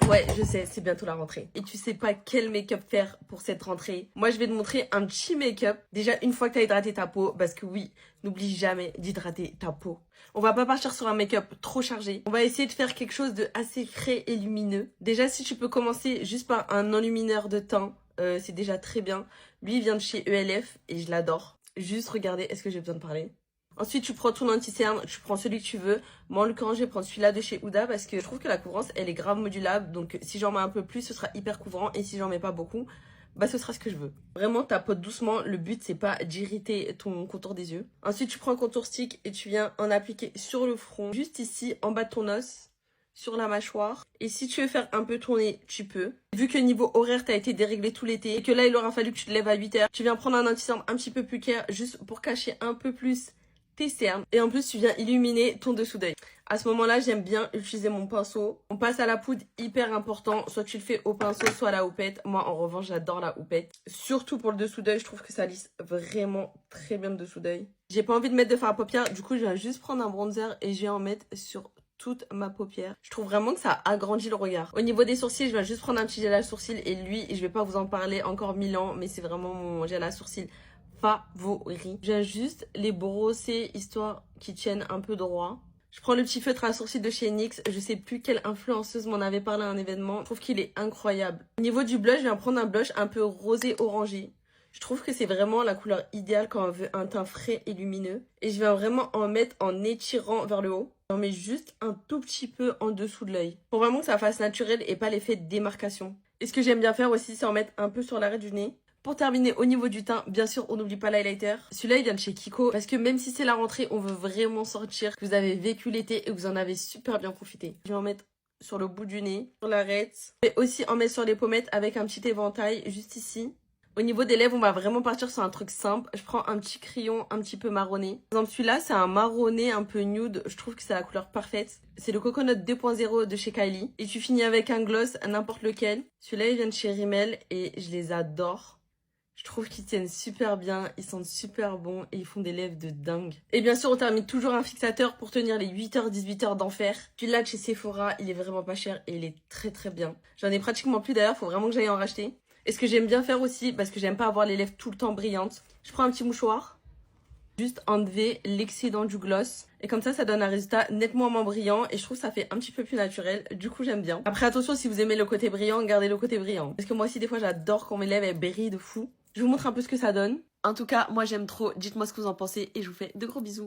Ouais, je sais, c'est bientôt la rentrée. Et tu sais pas quel make-up faire pour cette rentrée. Moi, je vais te montrer un petit make-up. Déjà, une fois que tu as hydraté ta peau, parce que oui, n'oublie jamais d'hydrater ta peau. On va pas partir sur un make-up trop chargé. On va essayer de faire quelque chose de assez frais et lumineux. Déjà, si tu peux commencer juste par un enlumineur de teint, c'est déjà très bien. Lui, il vient de chez ELF et je l'adore. Juste regardez, est-ce que j'ai besoin de parler? Ensuite, tu prends ton anti-cerne, tu prends celui que tu veux. Moi, en l'occurrence, je vais prendre celui-là de chez Huda parce que je trouve que la couvrance, elle est grave modulable. Donc, si j'en mets un peu plus, ce sera hyper couvrant. Et si j'en mets pas beaucoup, bah, ce sera ce que je veux. Vraiment, tapote doucement. Le but, c'est pas d'irriter ton contour des yeux. Ensuite, tu prends un contour stick et tu viens en appliquer sur le front, juste ici, en bas de ton os, sur la mâchoire. Et si tu veux faire un peu tourner, tu peux. Vu que niveau horaire, t'as été déréglé tout l'été et que là, il aura fallu que tu te lèves à 8 h, tu viens prendre un anti-cerne un petit peu plus clair juste pour cacher un peu plus tes cernes. Et en plus, tu viens illuminer ton dessous d'œil. À ce moment-là, j'aime bien utiliser mon pinceau. On passe à la poudre, hyper important. Soit tu le fais au pinceau, soit à la houppette. Moi, en revanche, j'adore la houppette. Surtout pour le dessous d'œil, je trouve que ça lisse vraiment très bien le dessous d'œil. J'ai pas envie de mettre de fard à paupières. Du coup, je vais juste prendre un bronzer et je vais en mettre sur toute ma paupière. Je trouve vraiment que ça agrandit le regard. Au niveau des sourcils, je vais juste prendre un petit gel à sourcils. Et lui, je vais pas vous en parler encore 1000 ans, mais c'est vraiment mon gel à sourcils favori. Je viens juste les brosser histoire qu'ils tiennent un peu droit. Je prends le petit feutre à sourcils de chez NYX. Je sais plus quelle influenceuse m'en avait parlé à un événement. Je trouve qu'il est incroyable. Au niveau du blush, je viens prendre un blush un peu rosé orangé. Je trouve que c'est vraiment la couleur idéale quand on veut un teint frais et lumineux. Et je viens vraiment en mettre en étirant vers le haut. J'en mets juste un tout petit peu en dessous de l'œil. Pour vraiment que ça fasse naturel et pas l'effet de démarcation. Et ce que j'aime bien faire aussi, c'est en mettre un peu sur l'arrêt du nez. Pour terminer, au niveau du teint, bien sûr, on n'oublie pas l'highlighter. Celui-là, il vient de chez Kiko. Parce que même si c'est la rentrée, on veut vraiment sortir, que vous avez vécu l'été et que vous en avez super bien profité. Je vais en mettre sur le bout du nez, sur l'arête. Je vais aussi en mettre sur les pommettes avec un petit éventail juste ici. Au niveau des lèvres, on va vraiment partir sur un truc simple. Je prends un petit crayon un petit peu marronné. Par exemple, celui-là, c'est un marronné un peu nude. Je trouve que c'est la couleur parfaite. C'est le Coconut 2.0 de chez Kylie. Et tu finis avec un gloss, n'importe lequel. Celui-là, il vient de chez Rimmel et je les adore. Je trouve qu'ils tiennent super bien, ils sentent super bons et ils font des lèvres de dingue. Et bien sûr, on termine toujours un fixateur pour tenir les 8h, 18h d'enfer. Celui-là de chez Sephora, il est vraiment pas cher et il est très très bien. J'en ai pratiquement plus d'ailleurs, faut vraiment que j'aille en racheter. Et ce que j'aime bien faire aussi, parce que j'aime pas avoir les lèvres tout le temps brillantes, je prends un petit mouchoir, juste enlever l'excédent du gloss. Et comme ça donne un résultat nettement moins brillant et je trouve que ça fait un petit peu plus naturel. Du coup, j'aime bien. Après, attention, si vous aimez le côté brillant, gardez le côté brillant. Parce que moi aussi, des fois, j'adore quand mes lèvres elles brillent de fou. Je vous montre un peu ce que ça donne. En tout cas, moi, j'aime trop. Dites-moi ce que vous en pensez et je vous fais de gros bisous.